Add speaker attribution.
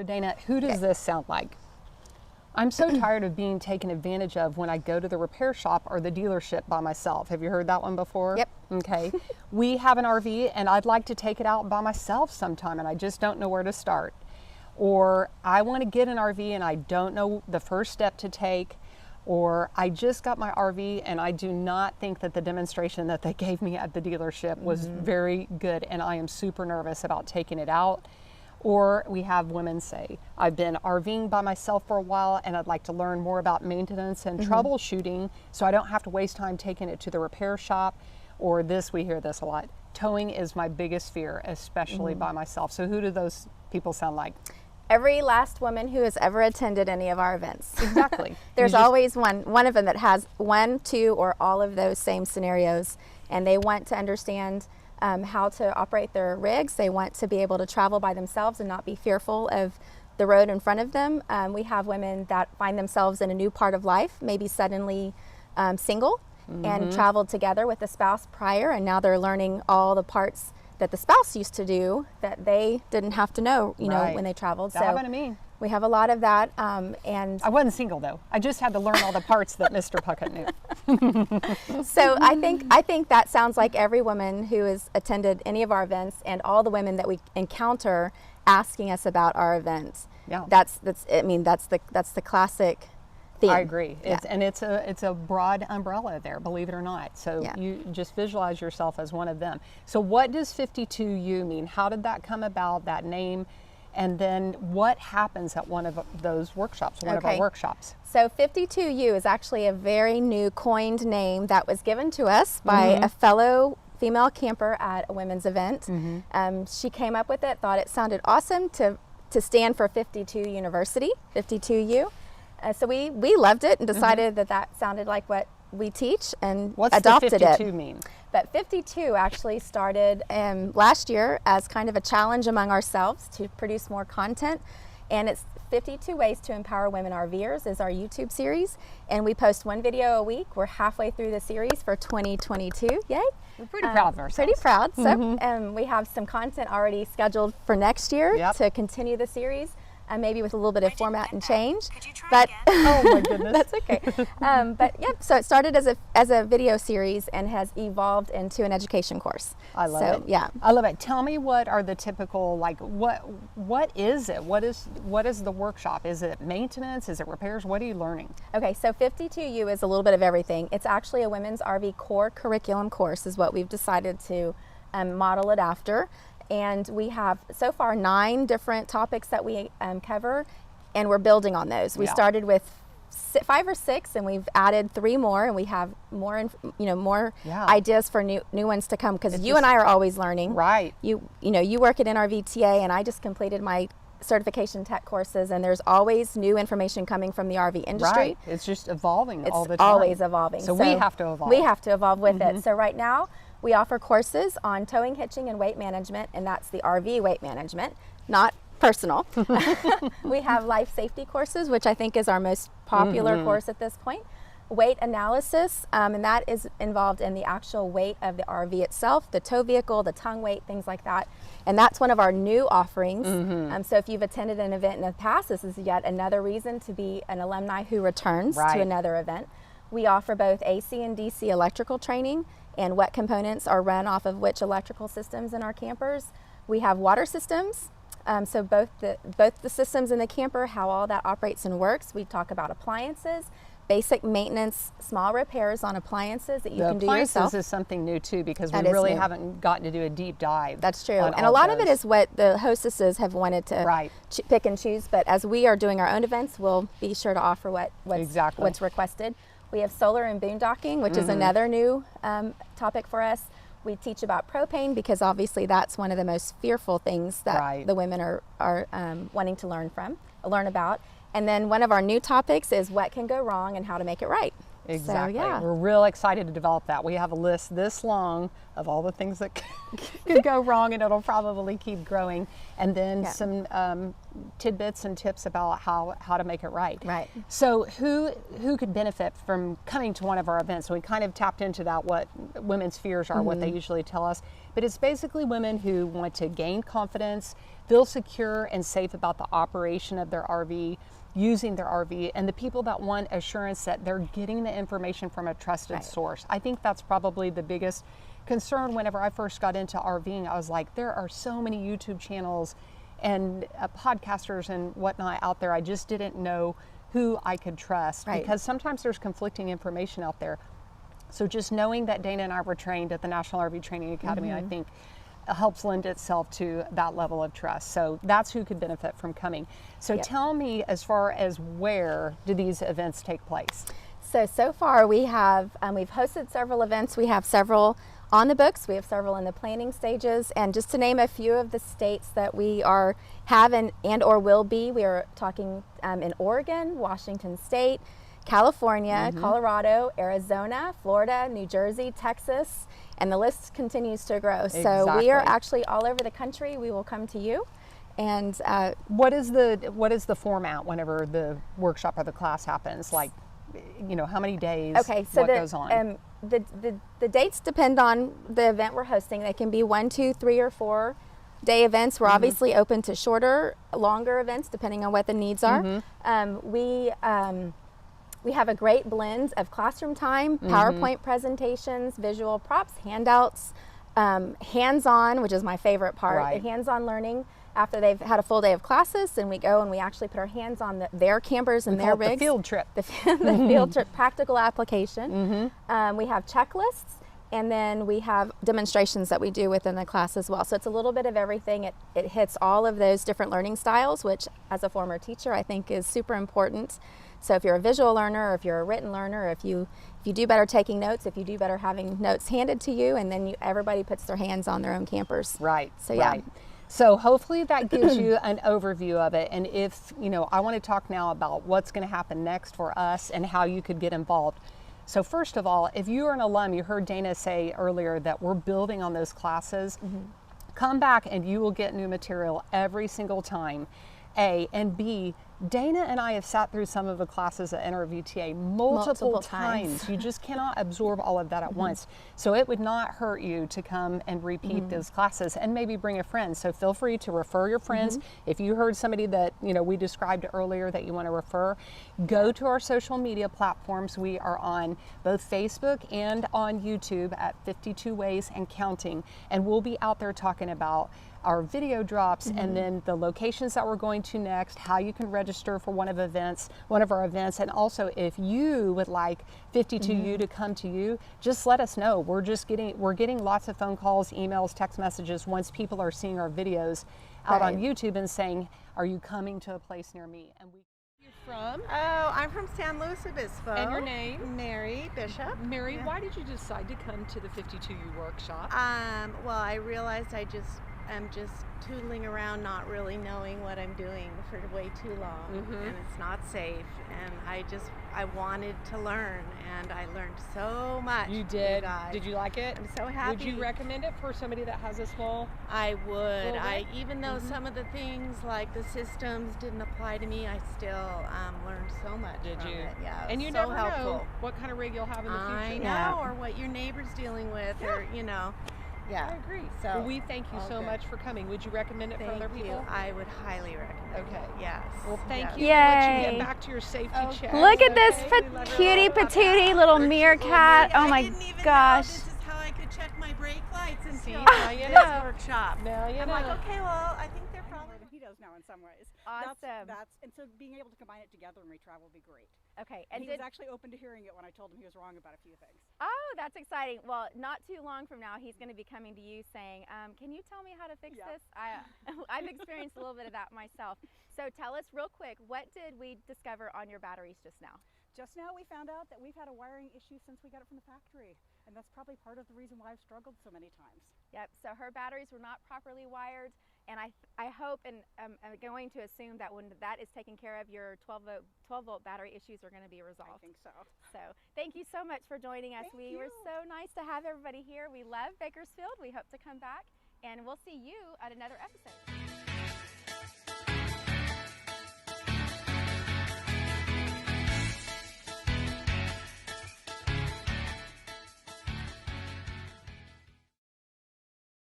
Speaker 1: So Dana, who does this sound like? I'm so tired of being taken advantage of when I go to the repair shop or the dealership by myself. Have you heard that one before?
Speaker 2: Yep.
Speaker 1: Okay. We have an RV and I'd like to take it out by myself sometime and I just don't know where to start. Or I want to get an RV and I don't know the first step to take. Or I just got my RV and I do not think that the demonstration that they gave me at the dealership was very good and I am super nervous about taking it out. Or we have women say, I've been RVing by myself for a while and I'd like to learn more about maintenance and troubleshooting so I don't have to waste time taking it to the repair shop. Or this, we hear this a lot, towing is my biggest fear, especially by myself. So who do those people sound like?
Speaker 2: Every last woman who has ever attended any of our events.
Speaker 1: Exactly.
Speaker 2: There's always one of them that has one, two, or all of those same scenarios, and they want to understand how to operate their rigs. They want to be able to travel by themselves and not be fearful of the road in front of them. We have women that find themselves in a new part of life, maybe suddenly single, and traveled together with a spouse prior, and now they're learning all the parts that the spouse used to do that they didn't have to know, you know, when they traveled.
Speaker 1: That happened to me.
Speaker 2: We have a lot of that, and
Speaker 1: I wasn't single though. I just had to learn all the parts that Mr. Puckett knew.
Speaker 2: So I think that sounds like every woman who has attended any of our events and all the women that we encounter asking us about our events.
Speaker 1: Yeah.
Speaker 2: That's the classic theme.
Speaker 1: I agree.
Speaker 2: Yeah.
Speaker 1: It's a broad umbrella there, believe it or not. So you just visualize yourself as one of them. So what does 52U mean? How did that come about, that name? And then what happens at one of those workshops, one of our workshops?
Speaker 2: So 52U is actually a very new coined name that was given to us by a fellow female camper at a women's event. She came up with it, thought it sounded awesome to stand for 52 University, 52U. So we loved it and decided that sounded like what we teach and adopted it.
Speaker 1: What's the 52 mean?
Speaker 2: But 52 actually started last year as kind of a challenge among ourselves to produce more content. And it's 52 Ways to Empower Women RVers is our YouTube series. And we post one video a week. We're halfway through the series for 2022. Yay.
Speaker 1: We're pretty proud of ourselves.
Speaker 2: Pretty proud. So we have some content already scheduled for next year to continue the series. Maybe with a little bit of format and change, but
Speaker 1: oh my goodness,
Speaker 2: that's okay. But yep, so it started as a video series and has evolved into an education course.
Speaker 1: I love it.
Speaker 2: Yeah,
Speaker 1: I love it. Tell me, what are the typical, like, what is it? What is the workshop? Is it maintenance? Is it repairs? What are you learning?
Speaker 2: Okay, so 52U is a little bit of everything. It's actually a women's RV core curriculum course, is what we've decided to model it after. And we have so far 9 different topics that we cover, and we're building on those. We started with 5 or 6, and we've added 3 more, and we have more, more ideas for new ones to come. Because you and I are always learning.
Speaker 1: Right.
Speaker 2: You work at NRVTA, and I just completed my certification tech courses, and there's always new information coming from the RV industry.
Speaker 1: Right. It's just evolving all the
Speaker 2: It's
Speaker 1: time.
Speaker 2: always evolving.
Speaker 1: So we have to evolve.
Speaker 2: We have to evolve with it. So right now, we offer courses on towing, hitching, and weight management, and that's the RV weight management, not personal. We have life safety courses, which I think is our most popular course at this point. Weight analysis, and that is involved in the actual weight of the RV itself, the tow vehicle, the tongue weight, things like that. And that's one of our new offerings. So if you've attended an event in the past, this is yet another reason to be an alumni who returns to another event. We offer both AC and DC electrical training and what components are run off of which electrical systems in our campers. We have water systems, so both the systems in the camper, how all that operates and works. We talk about appliances, basic maintenance, small repairs on appliances that you can do yourself.
Speaker 1: Appliances is something new too, because we really haven't gotten to do a deep dive.
Speaker 2: That's true, and a lot of it is what the hostesses have wanted to pick and choose. But as we are doing our own events, we'll be sure to offer what's requested. We have solar and boondocking, which is another new topic for us. We teach about propane because obviously that's one of the most fearful things that the women are wanting to learn about. And then one of our new topics is what can go wrong and how to make it right.
Speaker 1: Exactly.
Speaker 2: So, yeah.
Speaker 1: We're real excited to develop that. We have a list this long of all the things that could go wrong, and it'll probably keep growing. And then some tidbits and tips about how to make it right.
Speaker 2: Right.
Speaker 1: So who could benefit from coming to one of our events? So we kind of tapped into that, what women's fears are, what they usually tell us. But it's basically women who want to gain confidence, feel secure and safe about the operation of their RV, using their RV, and the people that want assurance that they're getting the information from a trusted source. I think that's probably the biggest concern. Whenever I first got into RVing, I was like, there are so many YouTube channels and podcasters and whatnot out there. I just didn't know who I could trust because sometimes there's conflicting information out there. So just knowing that Dana and I were trained at the National RV Training Academy, I think helps lend itself to that level of trust. So that's who could benefit from coming. So tell me, as far as where do these events take place?
Speaker 2: So far we have, we've hosted several events. We have several on the books. We have several in the planning stages. And just to name a few of the states that we have and or will be, we are talking in Oregon, Washington State, California, Colorado, Arizona, Florida, New Jersey, Texas, and the list continues to grow. So we are actually all over the country. We will come to you. And
Speaker 1: what is the format whenever the workshop or the class happens? Like, you know, how many days?
Speaker 2: Okay, so
Speaker 1: what goes on?
Speaker 2: The dates depend on the event we're hosting. They can be 1, 2, 3, or 4 day events. We're obviously open to shorter, longer events depending on what the needs are. We have a great blend of classroom time, PowerPoint presentations, visual props, handouts, hands-on, which is my favorite part, hands-on learning after they've had a full day of classes, and we go and we actually put our hands on their campers and their rigs.
Speaker 1: The field trip.
Speaker 2: The field trip, practical application. We have checklists, and then we have demonstrations that we do within the class as well. So it's a little bit of everything. It hits all of those different learning styles, which as a former teacher I think is super important. So if you're a visual learner, or if you're a written learner, if you do better taking notes, if you do better having notes handed to you, and then everybody puts their hands on their own campers.
Speaker 1: Right.
Speaker 2: So yeah.
Speaker 1: So hopefully that gives you an overview of it. And if, you know, I want to talk now about what's going to happen next for us and how you could get involved. So first of all, if you are an alum, you heard Dana say earlier that we're building on those classes. Come back and you will get new material every single time. A, and B, Dana and I have sat through some of the classes at NRVTA multiple times. You just cannot absorb all of that at once. So it would not hurt you to come and repeat those classes and maybe bring a friend. So feel free to refer your friends. If you heard somebody that, you know, we described earlier that you want to refer, go to our social media platforms. We are on both Facebook and on YouTube at 52 Ways and Counting. And we'll be out there talking about our video drops and then the locations that we're going to next, how you can register for one of our events, and also if you would like 52U to come to you, just let us know. We're getting lots of phone calls, emails, text messages once people are seeing our videos out on YouTube and saying, are you coming to a place near me? And
Speaker 3: You're from?
Speaker 4: Oh, I'm from San Luis Obispo.
Speaker 3: And your name?
Speaker 4: Mary Bishop.
Speaker 3: Mary, why did you decide to come to the 52U workshop?
Speaker 4: Well, I realized I'm just tootling around, not really knowing what I'm doing for way too long, and it's not safe. And I wanted to learn, and I learned so much.
Speaker 3: You did? Did you like it?
Speaker 4: I'm so happy.
Speaker 3: Would you recommend it for somebody that has a small?
Speaker 4: I would. Even though some of the things like the systems didn't apply to me, I still learned so much.
Speaker 3: Did
Speaker 4: from
Speaker 3: you?
Speaker 4: it. Yeah,
Speaker 3: And you
Speaker 4: so
Speaker 3: never
Speaker 4: helpful.
Speaker 3: know what kind of rig you'll have in the future.
Speaker 4: I know, or what your neighbor's dealing with, or you know. Yeah,
Speaker 3: I agree.
Speaker 4: So
Speaker 3: well, we thank you so much for coming. Would you recommend it for other people?
Speaker 4: I would highly recommend it.
Speaker 3: Okay.
Speaker 4: Yes.
Speaker 3: Well, thank
Speaker 4: yes.
Speaker 3: you. Let you get back to your safety check.
Speaker 2: Look at this cutie patootie little meerkat. Oh my
Speaker 4: I didn't even
Speaker 2: gosh.
Speaker 4: know this is how I could check my brake lights until
Speaker 3: now you
Speaker 4: this
Speaker 3: know.
Speaker 4: workshop.
Speaker 3: Now you
Speaker 4: I'm
Speaker 3: know.
Speaker 4: like, okay, well, I think they're probably.
Speaker 5: He does now in some ways.
Speaker 2: Awesome.
Speaker 5: And so being able to combine it together when we travel would be great.
Speaker 2: Okay,
Speaker 5: And
Speaker 2: and
Speaker 5: he was actually open to hearing it when I told him he was wrong about a few things.
Speaker 2: oh, that's exciting. Well, not too long from now, he's going to be coming to you saying, can you tell me how to fix this? I've experienced a little bit of that myself. So tell us real quick, what did we discover on your batteries just now?
Speaker 5: Just now we found out that we've had a wiring issue since we got it from the factory. And that's probably part of the reason why I've struggled so many times.
Speaker 2: Yep, so her batteries were not properly wired, I hope, and I'm going to assume that when that is taken care of, your 12-volt battery issues are going to be resolved.
Speaker 5: I think so.
Speaker 2: So thank you so much for joining us.
Speaker 5: Thank
Speaker 2: Were
Speaker 5: you.
Speaker 2: so nice to have everybody here. We love Bakersfield. We hope to come back, and we'll see you at another episode.